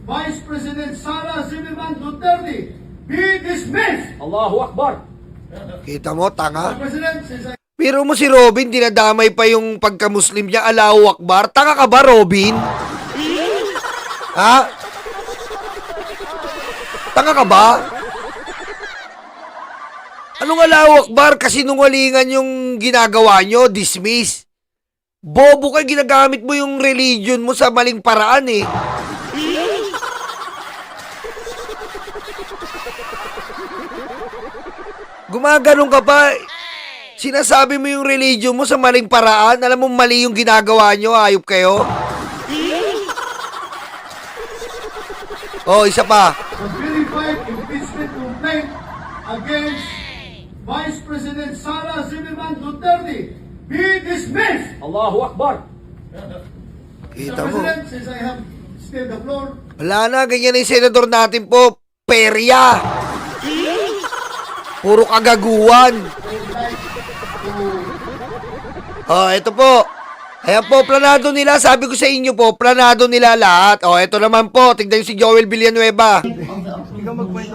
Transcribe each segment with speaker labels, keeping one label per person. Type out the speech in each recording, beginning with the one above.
Speaker 1: Vice President Sara Zimmerman Duterte be dismissed.
Speaker 2: Allahu Akbar.
Speaker 3: Kita mo, tanga?
Speaker 1: Mr. President, since I
Speaker 3: Pero mo si Robin, dinadamay pa yung pagka-Muslim niya, Allahu Akbar. Tanga ka ba, Robin? Ha? Tanga ka ba? Anong Allahu Akbar? Kasinungalingan yung ginagawa nyo, dismiss. Bobo ka, ginagamit mo yung religion mo sa maling paraan eh. Gumaganon ka pa. Sinasabi mo yung religion mo sa maling paraan. Alam mo mali yung ginagawa nyo, ayop kayo. Oh, isa pa.
Speaker 1: the verified impeachment complaint against Vice President Sara Zimmerman Duterte be dismissed.
Speaker 2: Allahu Akbar.
Speaker 3: Kita
Speaker 1: Mr.
Speaker 3: mo.
Speaker 1: President, since I have still the floor,
Speaker 3: Wala na, ganyan na yung senador natin po. Perya. Puro kagaguhan.
Speaker 1: I would like to
Speaker 3: Oh, ito po. Ayan po, planado nila. Sabi ko sa inyo po, planado nila lahat. Oh, ito naman po. Tignan yung si Joel Villanueva.
Speaker 4: of the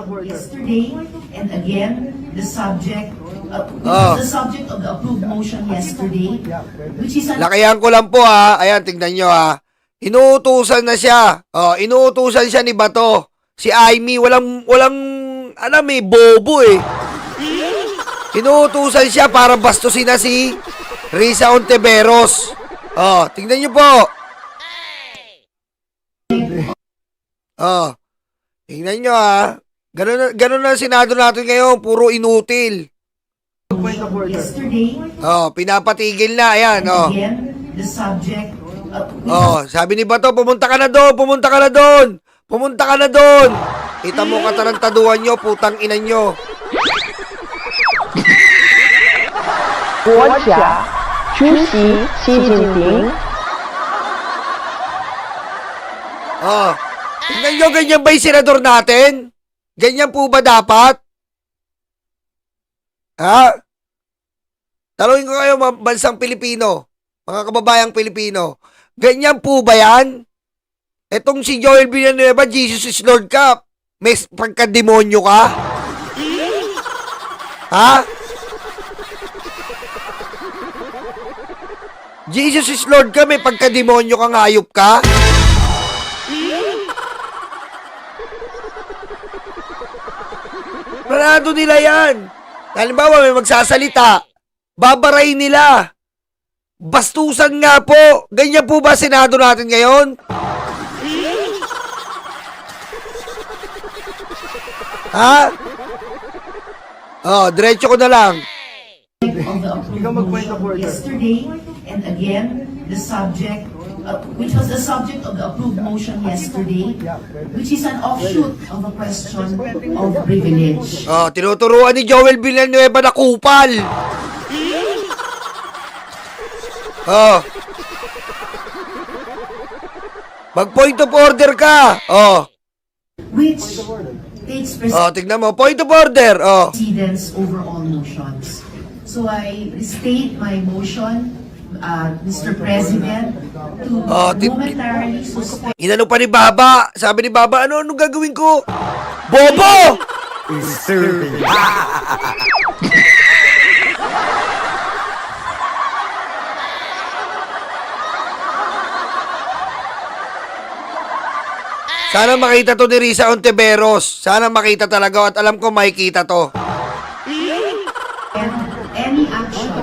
Speaker 4: approval yesterday, and again, the subject, the subject of the approved motion yesterday, which is an
Speaker 3: Lakayan ko lang po ha. Ayan, tignan nyo ha. Inuutusan na siya. Oh, inuutusan siya ni Bato. Si Aimee, walang, alam eh, bobo eh. Inuutusan siya para bastusin na si Risa Ontiveros. Oh, tignan nyo po. Oh, tignan nyo ha. Ganun na ang Senado natin ngayon. Puro inutil.
Speaker 4: yesterday,
Speaker 3: Oh, pinapatigil na. Ayan, oh.
Speaker 4: again, the subject,
Speaker 3: Oh, sabi ni Bato, pumunta ka na doon, pumunta ka na doon. Pumunta ka na doon. Kita mo katarantaduhan nyo, putang ina nyo.
Speaker 5: 国家主席习近平
Speaker 3: Oh, tingnan nyo, ganyan ba yung senador natin? Ganyan po ba dapat? Ha? Tanungin ko kayo, mga bansang Pilipino, mga kababayang Pilipino, ganyan po ba yan? Etong si Joel Villanueva, Jesus is Lord ka, may pagka-demonyo ka? Ha? Jesus is Lord ka, may pagka-demonyo kang hayop ka? Planado nila yan. Halimbawa, may magsasalita. Babarayin nila. Bastusan nga po. Ganyan po ba Senado natin ngayon? Ha? Oh, diretso ko na lang.
Speaker 4: of the approved motion yesterday, and again, the subject, which was the subject of the approved motion yesterday, which is an offshoot of a question of privilege.
Speaker 3: Oh, tinuturuan ni Joel Villanueva na kupal. Oh. Mag-point of order ka. Oh.
Speaker 4: Which takes
Speaker 3: Oh, tignan mo. Point of order. Oh.
Speaker 4: precedence over all motions. So I restate my motion, Mr. President, to momentarily suspend
Speaker 3: Inano pa ni Baba. Sabi ni Baba, ano gagawin ko? Bobo! Sana makita to ni Risa Ontiveros. Sana makita talaga at alam ko makikita to.
Speaker 4: any action,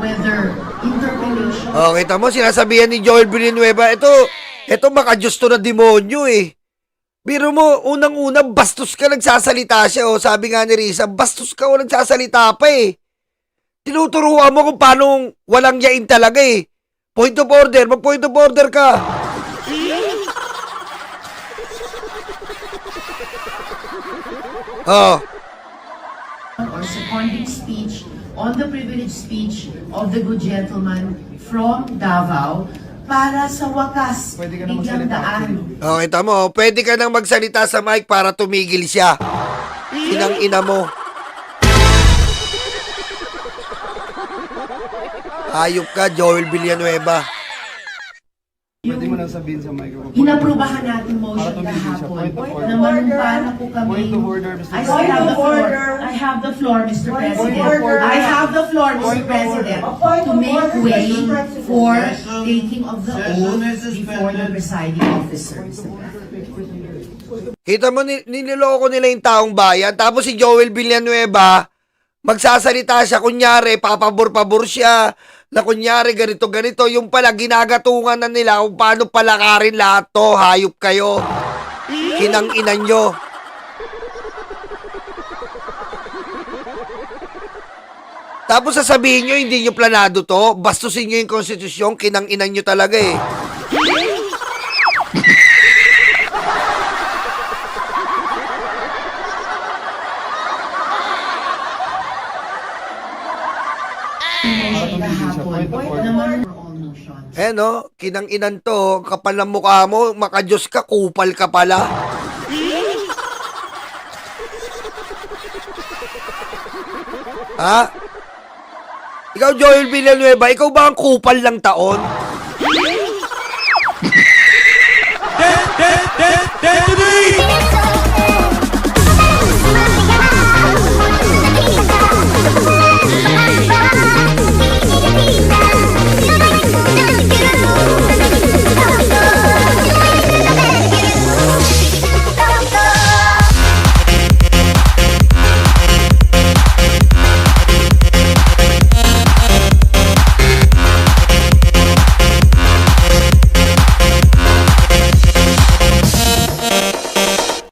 Speaker 4: whether interpellation
Speaker 3: Oh, kita mo, sinasabihan ni Joel Villanueva, ito makajus to na demonyo eh. Biro mo, unang-una, bastos ka nagsasalita siya. Oh. Sabi nga ni Risa, bastos ka o nagsasalita pa eh. Tinuturuan mo kung paano walang yain talaga eh. Point of order, mag-point of order ka. Oh,
Speaker 4: or seconding speech on the privileged speech of the good gentleman from Davao para sa wakas bigyang daan.
Speaker 3: oh, kita mo, pwede ka nang magsalita sa mic para tumigil siya. Inang-ina mo. Ayop ka, Joel Villanueva.
Speaker 2: Pwede mo lang sabihin sa microphone.
Speaker 4: Inaprubahan natin motion
Speaker 2: Para tumigil siya.
Speaker 4: kahapon.
Speaker 2: Point of order.
Speaker 4: Na manumpa na po kami.
Speaker 2: Point of order, Mr.
Speaker 4: I still have the floor. I have the floor, Mr. President. I have the floor, Mr. President, to make way for taking of the oath before the presiding officer, Mr. President.
Speaker 3: Kita mo, niloloko nila yung taong bayan. Tapos si Joel Villanueva, magsasalita siya, kunyari, papabor-pabor siya, na kunyari, ganito-ganito. Yung pala, ginagatungan na nila kung paano palakarin lahat to. Hayop kayo. Kinang-inan nyo. Tapos sasabihin nyo, hindi nyo planado to. Bastusin nyo yung konstitusyon, kinang-inan nyo talaga eh.
Speaker 4: Kahapon, na manumpa all motions.
Speaker 3: Eh no, kinang-inan to. Kapal ng mukha mo, makajos ka, kupal ka pala. Ha? Ikaw, Joel Villanueva, ikaw ba ang kupal ng taon?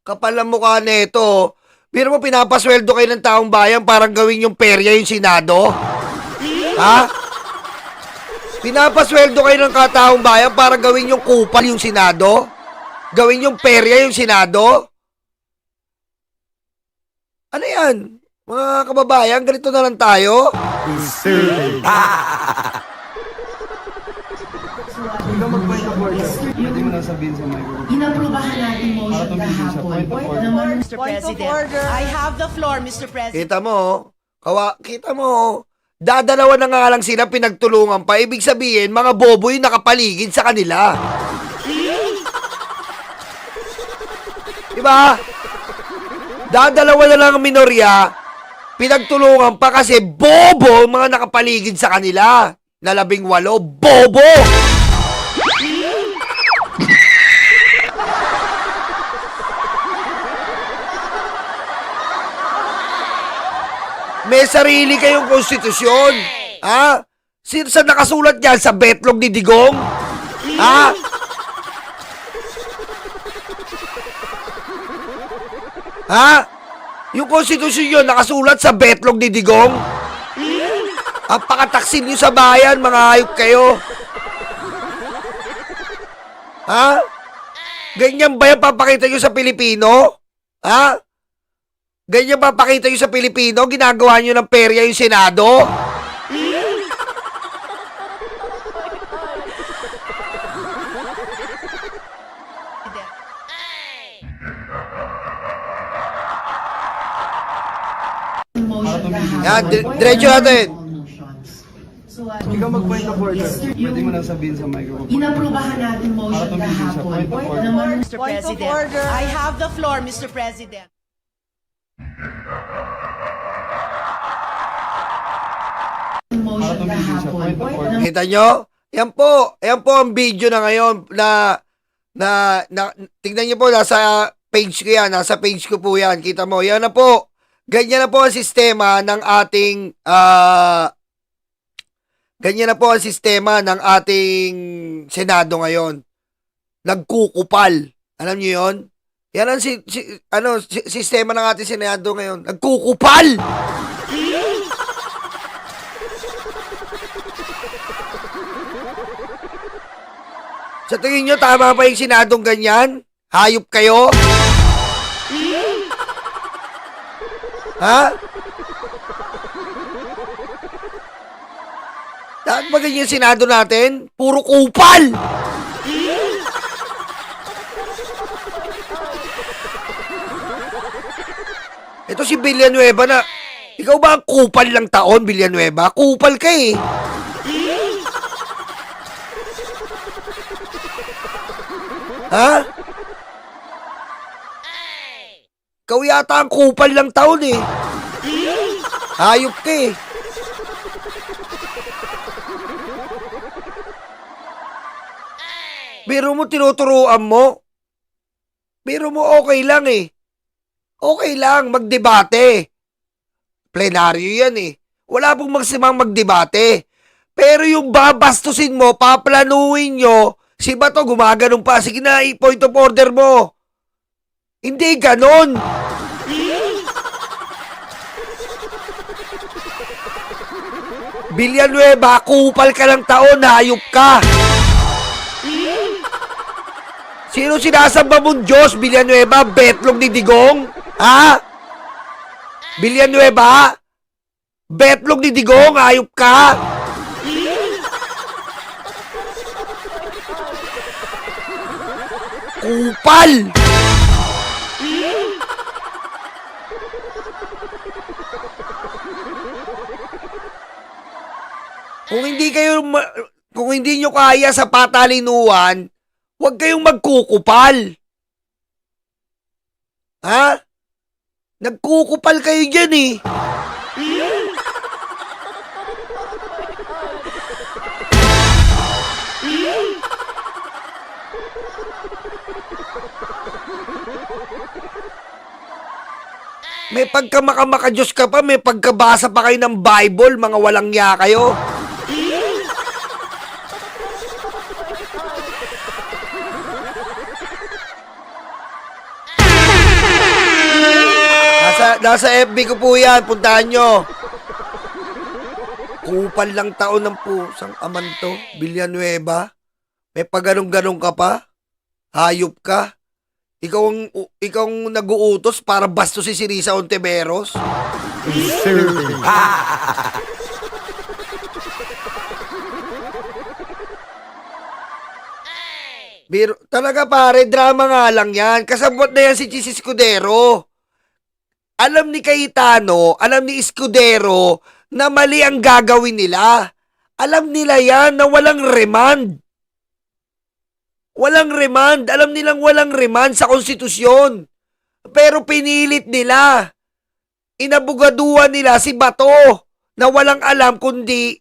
Speaker 3: Kapal ang mukha nito. Pero mo pinapasweldo kayo ng taong bayan parang gawin yung perya yung Senado? Ha? Pinapasweldo kayo ng kataong bayan para gawin yung kupal yung Senado? Gawin yung perya yung Senado? Ano yan? Mga kababayan, ganito na lang tayo?
Speaker 2: Ikaw mag-point of order. Pwede mo lang sabihin sa microphone.
Speaker 4: Inaprubahan natin
Speaker 2: Para
Speaker 4: motion
Speaker 2: tumigil siya.
Speaker 4: kahapon.
Speaker 2: Point of order.
Speaker 4: Na manumpa
Speaker 6: Mr. President, I have the floor, Mr. President.
Speaker 3: Kita mo, kita mo, dadalawa na nga lang sila pinagtulungan pa. Ibig sabihin, mga bobo yung nakapaligid sa kanila. Diba? Dadalawa na lang ang minorya, pinagtulungan pa kasi bobo ang mga nakapaligid sa kanila. Na 18, bobo! May sarili kayong konstitusyon. Ha? Saan nakasulat yan? Sa betlog ni Digong? Ha? Ha? Yung konstitusyon yun, nakasulat sa betlog ni Digong? Ang pakataksin nyo sa bayan, mga hayop kayo. Ha? Ganyan ba yung papakita nyo sa Pilipino? Ha? Ganyan ba pakita nyo sa Pilipino? Ginagawa nyo ng perya yung Senado?
Speaker 4: motion kahapon.
Speaker 3: Yan, diretso natin.
Speaker 4: All motions. So,
Speaker 2: Ikaw mag-point of order. Pwede mo lang sabihin sa microphone.
Speaker 4: inaprubahan natin
Speaker 2: Para
Speaker 4: motion
Speaker 2: tumigil siya.
Speaker 4: kahapon.
Speaker 2: Point of order.
Speaker 4: Na manumpa
Speaker 6: Mr. President, I have the floor, Mr. President.
Speaker 4: motion
Speaker 2: tumigil siya.
Speaker 4: kahapon.
Speaker 2: Point of order.
Speaker 4: Na
Speaker 3: Kita nyo? Yan po ang video na ngayon na tingnan nyo po, nasa page ko yan, nasa page ko po yan. Kita mo, yan na po. Ganyan na po ang sistema ng ating ganyan na po ang sistema ng ating Senado ngayon. Nagkukupal. Alam niyo 'yon? Yan ang sistema ng ating Senado ngayon. Nagkukupal. Sa tingin nyo, tama pa yung Senadong ganyan? Hayop kayo? Ha? Dapat ba ganyan yung Senado natin? Puro kupal! Ito si Villanueva na, ikaw ba ang kupal ng taon, Villanueva? Kupal ka eh. Ha? Ikaw yata ang kupal ng taon eh. Hayop ka eh. Biro mo tinuturuan mo. Biro mo okay lang eh. Okay lang, magdebate. Plenaryo yan eh. Wala pong magsimang magdebate. Pero yung babastusin mo, paplanuhin nyo, si Bato gumaganon pa. Sige na, point of order mo. Hindi ganon. Villanueva, kupal ka ng taon, hayop ka. Sino sinasamba mong Diyos, Villanueva? Betlog ni Digong? Ha? Villanueva? Betlog ni Digong, hayop ka? Kupal! Kung hindi nyo kaya sa patalinuhan, huwag kayong magkukupal. Ha? Nagkukupal kayo dyan eh. May pagkamakamakadiyos ka pa, may pagkabasa pa kayo ng Bible, mga walang ya kayo. Nasa FB ko po yan, puntahan nyo. Kupal lang taon ng pusang aman to, Villanueva. May pagganong-ganong ka pa? Hayop ka? Ikaw ang nag-uutos para bastusin si Risa Ontiveros? Biro, talaga pare, drama nga lang yan. Kasabot na yan si Chis Escudero. Alam ni Cayetano, alam ni Escudero na mali ang gagawin nila. Alam nila yan na walang remand. Walang remand. Alam nilang walang remand sa konstitusyon. Pero pinilit nila. Inabugaduhan nila si Bato na walang alam kundi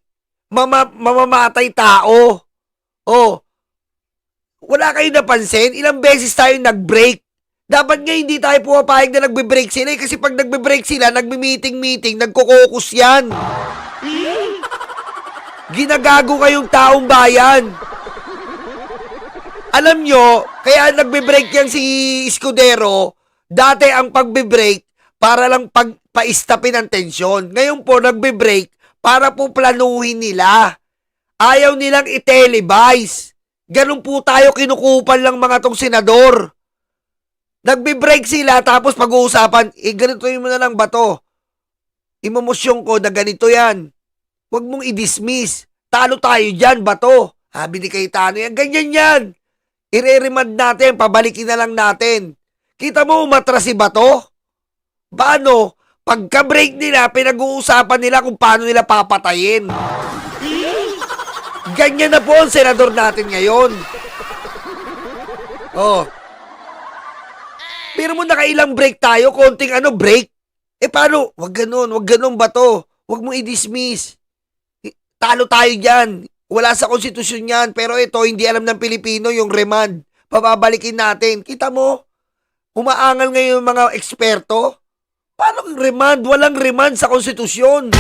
Speaker 3: mamamatay tao. Oh, wala kayo napansin? Ilang beses tayo nag-break. Dapat nga hindi tayo pumapayag na nagbe-break sila kasi pag nagbe-break sila, nagme-meeting, nagkukokus yan. Ginagago kayong taong bayan. Alam nyo, kaya nagbe-break yan si Escudero, dati ang pagbe-break para lang paistapin ang tensyon. Ngayon po, nagbe-break para po planuhin nila. Ayaw nilang i-televise. Ganun po tayo kinukupal lang mga tong senador. Nagbe-break sila tapos pag-uusapan, ganito mo na lang Bato. Imomosyon ko na ganito yan. Huwag mong i-dismiss. Talo tayo dyan, Bato. Sabi ni Cayetano yan, ganyan yan. I-remand natin, pabalikin na lang natin. Kita mo umatras si Bato? Paano? Pagka-break nila, pinag-uusapan nila kung paano nila papatayin. Ganyan na po ang senador natin ngayon. Oh. Pero mo nakailang break tayo, konting break. Paano? Wag ganun Bato. Wag mong i-dismiss. Talo tayo dyan. Wala sa konstitusyon yan. Pero ito, hindi alam ng Pilipino yung remand. Pababalikin natin. Kita mo? Umaangal ngayon yung mga eksperto. Paano yung remand? Walang remand sa konstitusyon.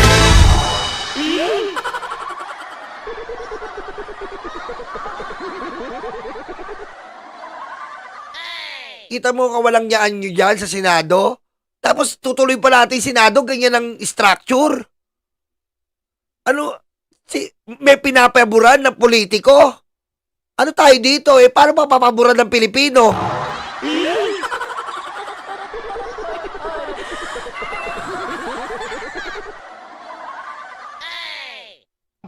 Speaker 3: Kita mo kawalang yaan nyo dyan sa Senado? Tapos tutuloy pa natin Senado, ganyan ang structure. May pinapaboran ng politiko? Ano tayo dito? Paano mapapaboran ng Pilipino?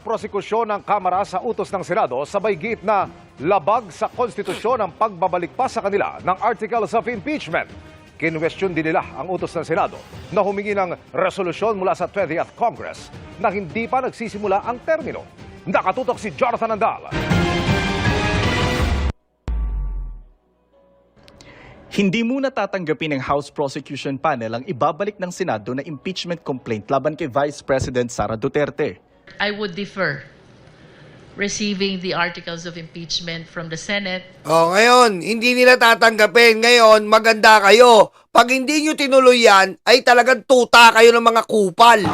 Speaker 7: Prosekusyon ng Kamara sa utos ng Senado sabay gitna labag sa konstitusyon ang pagbabalik pa sa kanila ng Articles of Impeachment. Kinwestiyon din nila ang utos ng Senado na humingi ng resolusyon mula sa 20th Congress na hindi pa nagsisimula ang termino. Nakatutok si Jonathan Andal.
Speaker 8: Hindi muna tatanggapin ng House Prosecution Panel ang ibabalik ng Senado na impeachment complaint laban kay Vice President Sara Duterte.
Speaker 9: I would defer receiving the articles of impeachment from the Senate.
Speaker 3: Ngayon, hindi nila tatanggapin. Ngayon, maganda kayo. Pag hindi nyo tinuloy yan, ay talagang tuta kayo ng mga kupal.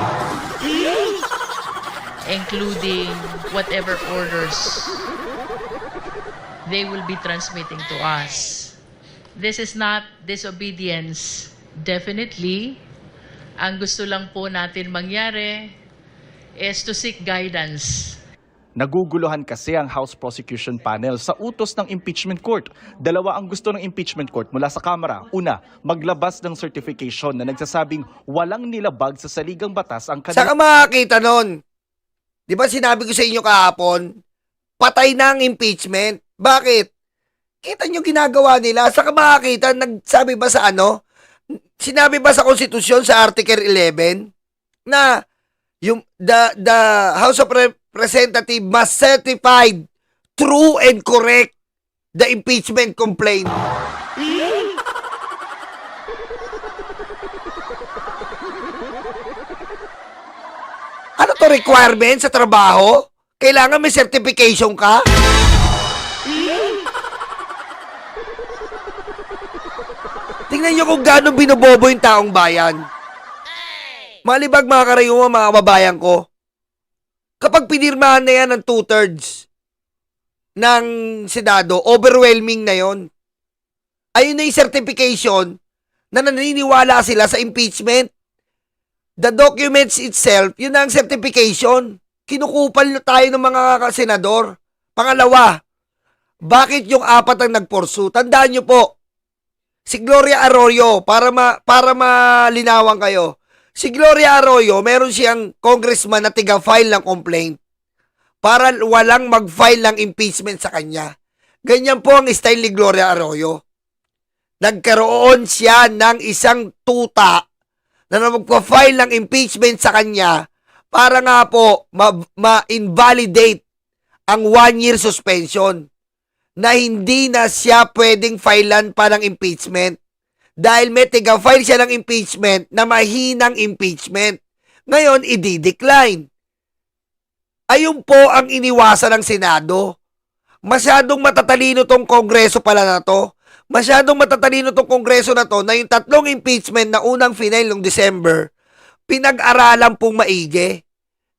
Speaker 9: Including whatever orders they will be transmitting to us. This is not disobedience. Definitely, ang gusto lang po natin mangyari is to seek guidance.
Speaker 8: Naguguluhan kasi ang House Prosecution Panel sa utos ng impeachment court. Dalawa ang gusto ng impeachment court mula sa Kamara. Una, maglabas ng certification na nagsasabing walang nilabag sa saligang batas ang
Speaker 3: Saka makakita nun. Di ba sinabi ko sa inyo kahapon, patay na ang impeachment. Bakit? Kita nyo ginagawa nila. Saka makakita, nagsabi ba sa ano? Sinabi ba sa konstitusyon sa Article 11 na yung the House of Representatives must certify true and correct the impeachment complaint. Ano to requirement sa trabaho? Kailangan may certification ka? Tingnan nyo kung gaano binobobo yung taong bayan. Malibag mga karayuma, mga kababayan ko, kapag pinirmahan na yan ng 2/3 ng Senado, overwhelming na yon. Ayun na yung certification na naniniwala sila sa impeachment. The documents itself, yun na ang certification. Kinukupal tayo ng mga senador. Pangalawa, bakit yung 4 ang nagporsu? Tandaan nyo po, si Gloria Arroyo, para malinawan kayo, si Gloria Arroyo, meron siyang congressman na tiga-file ng complaint para walang mag-file ng impeachment sa kanya. Ganyan po ang style ni Gloria Arroyo. Nagkaroon siya ng isang tuta na magpa-file ng impeachment sa kanya para nga po ma-invalidate ang 1-year suspension na hindi na siya pwedeng filean pa ng impeachment dahil may tiga-file siya ng impeachment na mahinang impeachment. Ngayon, i-decline. Ayun po ang iniwasan ng Senado. Masyadong matatalino tong kongreso pala na to. Masyadong matatalino tong kongreso na to na yung 3 impeachment na unang final noong December, pinag-aralan pong maigi.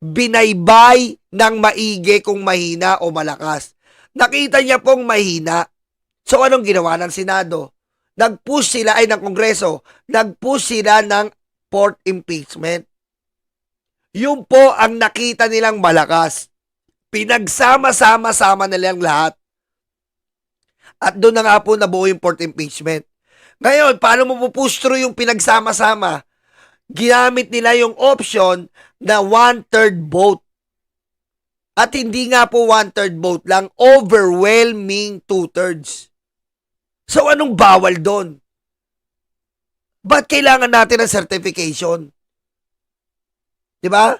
Speaker 3: Binaybay ng maigi kung mahina o malakas. Nakita niya pong mahina. So anong ginawa ng Senado? Nag-push sila ng Kongreso. Nag-push sila ng 4th impeachment. Yun po ang nakita nilang malakas. Pinagsama-sama nilang lahat. At doon na nga po nabuo yung 4th impeachment. Ngayon, paano mo pupush through yung pinagsama-sama? Ginamit nila yung option na 1/3 vote. At hindi nga po 1/3 vote lang, overwhelming 2/3. So anong bawal doon? Ba't kailangan natin ng certification? Di ba?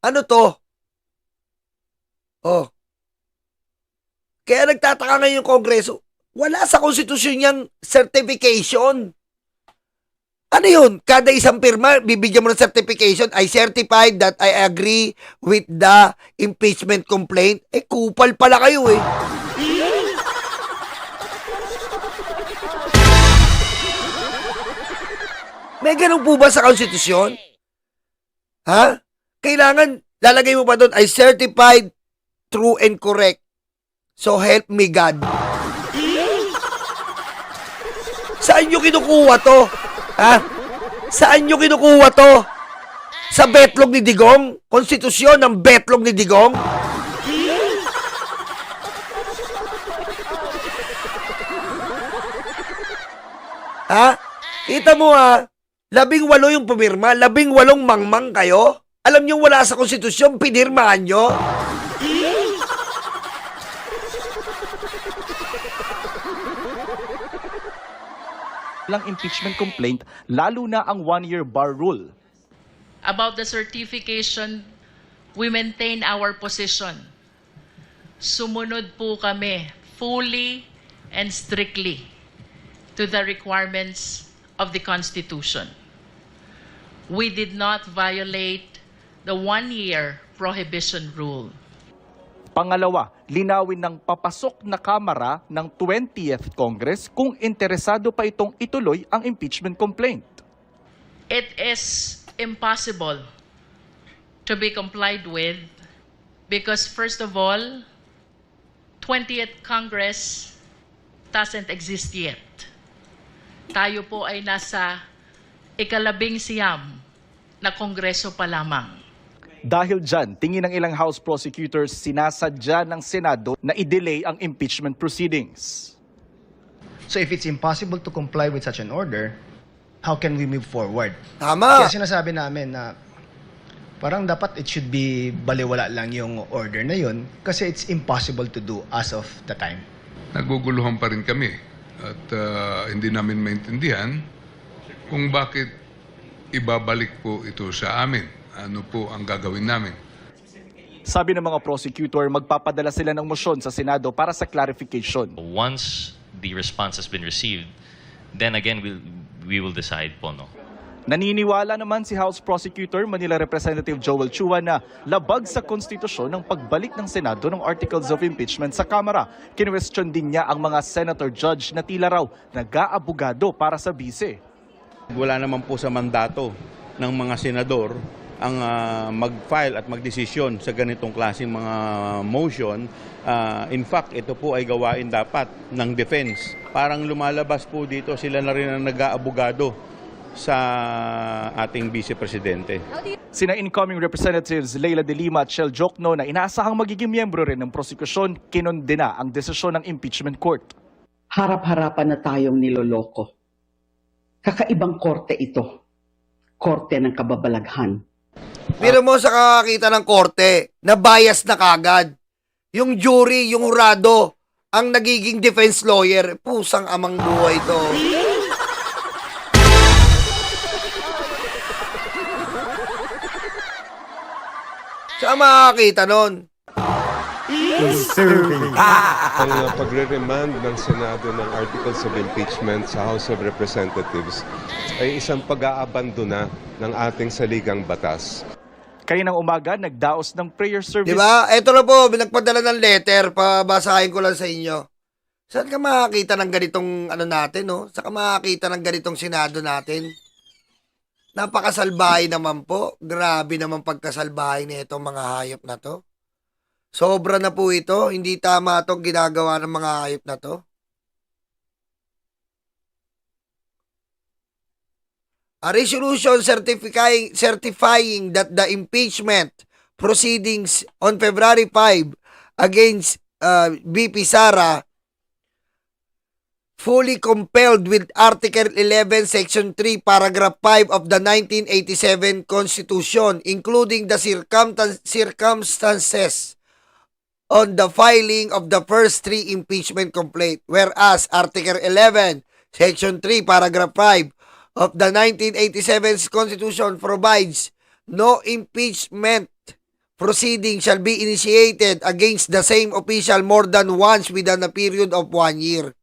Speaker 3: Ano to? Oh. Kaya nagtataka ngayon yung Kongreso, wala sa konstitusyon niyang certification. Ano yun? Kada isang pirma, bibigyan mo ng certification, I certified that I agree with the impeachment complaint. Kupal pala kayo eh. May ganun po ba sa konstitusyon? Ha? Kailangan, lalagay mo pa doon, I certified true and correct. So help me God. Saan nyo kinukuha to? Ha? Saan nyo kinukuha to? Sa betlog ni Digong? Konstitusyon ng betlog ni Digong? Ha? Kita mo ha? 18 yung pumirma, 18 mangmang kayo? Alam nyo wala sa konstitusyon, pinirmahan nyo?
Speaker 8: Lang impeachment complaint, lalo na ang 1-year bar rule.
Speaker 9: About the certification, we maintain our position. Sumunod po kami fully and strictly to the requirements of the Constitution. We did not violate the one-year prohibition rule.
Speaker 8: Pangalawa, linawin ng papasok na Kamara ng 20th Congress kung interesado pa itong ituloy ang impeachment complaint.
Speaker 9: It is impossible to be complied with because, first of all, 20th Congress doesn't exist yet. Tayo po ay nasa ikalabing-siyam na kongreso pa lamang.
Speaker 8: Dahil dyan, tingin ng ilang House prosecutors, sinasadya ng Senado na i-delay ang impeachment proceedings.
Speaker 2: So if it's impossible to comply with such an order, how can we move forward?
Speaker 3: Tama.
Speaker 2: Kaya sinasabi namin na parang dapat it should be baliwala lang yung order na yun kasi it's impossible to do as of the time.
Speaker 10: Naguguluhan pa rin kami at hindi namin maintindihan kung bakit ibabalik po ito sa amin. Ano po ang gagawin namin?
Speaker 8: Sabi ng mga prosecutor, magpapadala sila ng motion sa Senado para sa clarification.
Speaker 11: Once the response has been received, then again we will decide po, no?
Speaker 8: Naniniwala naman si House Prosecutor Manila Representative Joel Chua na labag sa konstitusyon ng pagbalik ng Senado ng Articles of Impeachment sa Kamara. Kinwestiyon din niya ang mga senator judge na tila raw nag-aabogado para sa bise.
Speaker 12: Wala naman po sa mandato ng mga senador ang mag-file at magdesisyon sa ganitong klaseng mga motion. In fact, ito po ay gawain dapat ng defense. Parang lumalabas po dito, sila na rin ang nag-aabogado sa ating Vice Presidente.
Speaker 8: Sina incoming Representatives Leila de Lima at Shel Jokno na inaasahang magiging miyembro rin ng prosekusyon, kinondena ang desisyon ng impeachment court.
Speaker 13: Harap-harapan na tayong niloloko. Kakaibang korte ito. Korte ng kababalaghan.
Speaker 3: Pero mo sa kakakita ng korte, na bias na kagad. Yung jury, yung hurado, ang nagiging defense lawyer, pusang amang buhay to. Saan makakita nun?
Speaker 14: Ang pagre-remand ng Senado ng Articles of Impeachment sa House of Representatives ay isang pag-aabandona ng ating saligang batas.
Speaker 8: Kaninang umaga, nagdaos ng prayer service.
Speaker 3: Diba? Ito na po, binagpadala ng letter, pabasahin ko lang sa inyo. Saan ka makakita ng ganitong ano natin, no? Saan ka makakita ng ganitong Senado natin? Napakasalbahay naman po. Grabe naman pagkasalbahay na itong mga hayop na to. Sobra na po ito. Hindi tama itong ginagawa ng mga hayop na to. A resolution certifying that the impeachment proceedings on February 5 against VP Sara fully compelled with Article 11, Section 3, Paragraph 5 of the 1987 Constitution, including the circumstances on the filing of the first 3 impeachment complaint, whereas Article 11, Section 3, Paragraph 5 of the 1987 Constitution provides no impeachment proceeding shall be initiated against the same official more than once within a period of 1 year.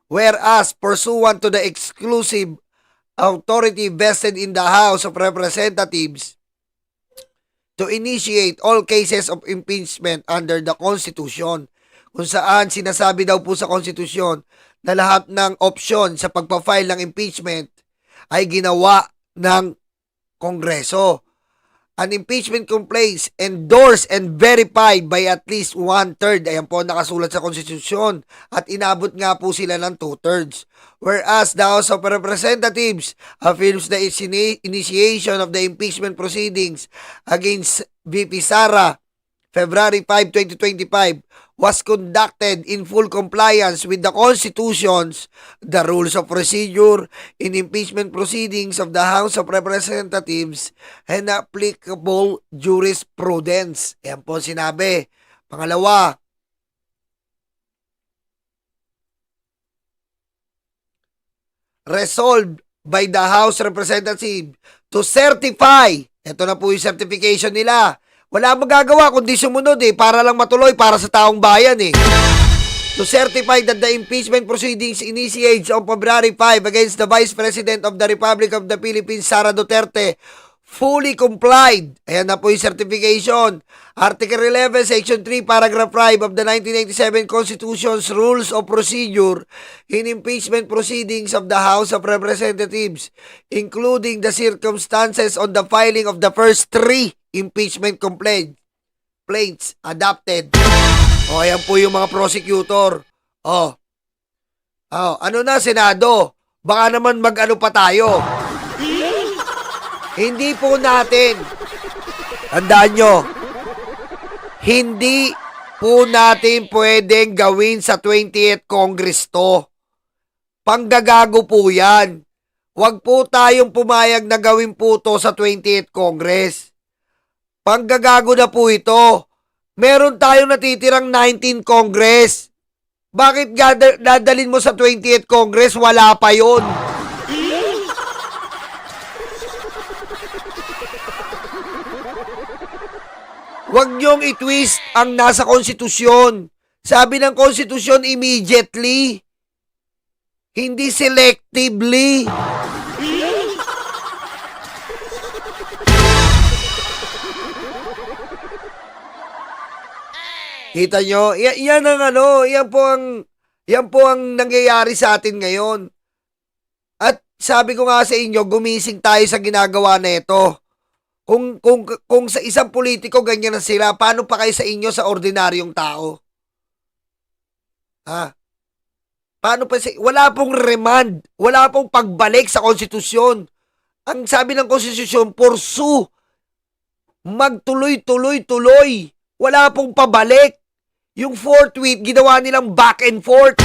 Speaker 3: Whereas, pursuant to the exclusive authority vested in the House of Representatives to initiate all cases of impeachment under the Constitution, kung saan sinasabi daw po sa Constitution na lahat ng opsyon sa pagpa-file ng impeachment ay ginawa ng Kongreso. An impeachment complaint endorsed and verified by at least 1/3. Ayan po nakasulat sa Konstitusyon. At inabot nga po sila ng 2/3. Whereas the House of Representatives affirms the initiation of the impeachment proceedings against VP Sara February 5, 2025 was conducted in full compliance with the Constitutions, the rules of procedure in impeachment proceedings of the House of Representatives, and applicable jurisprudence. Ayan po sinabi. Pangalawa, resolved by the House Representative to certify, ito na po yung certification nila, wala magagawa kundi sumunod para lang matuloy para sa taong bayan to certify that the impeachment proceedings initiated on February 5 against the Vice President of the Republic of the Philippines, Sara Duterte, fully complied. Ayan na po yung certification. Article 11, Section 3, Paragraph 5 of the 1987 Constitution's Rules of Procedure in impeachment proceedings of the House of Representatives, including the circumstances on the filing of the first 3 impeachment complaints adopted. O, ayan po yung mga prosecutor. Ano na, Senado? Baka naman mag-ano pa tayo. Hindi po natin, tandaan nyo, hindi po natin pwedeng gawin sa 28th Congress to. Panggagago po yan. Huwag po tayong pumayag na gawin po to sa 28th Congress. Panggagago na po ito. Meron tayong natitirang 19 Congress. Bakit dadalin mo sa 28th Congress? Wala pa yon. Huwag niyong i-twist ang nasa konstitusyon. Sabi ng konstitusyon, immediately. Hindi selectively. Kita nyo? Yan po ang nangyayari sa atin ngayon. At sabi ko nga sa inyo, gumising tayo sa ginagawa na ito. Kung sa isang politiko ganyan na sila, paano pa kayo sa inyo sa ordinaryong tao? Paano pa wala pong remand, wala pong pagbalik sa konstitusyon. Ang sabi ng konstitusyon, pursue. Magtuloy-tuloy-tuloy. Wala pong pabalik. Yung fourth tweet, ginawa nilang back and forth.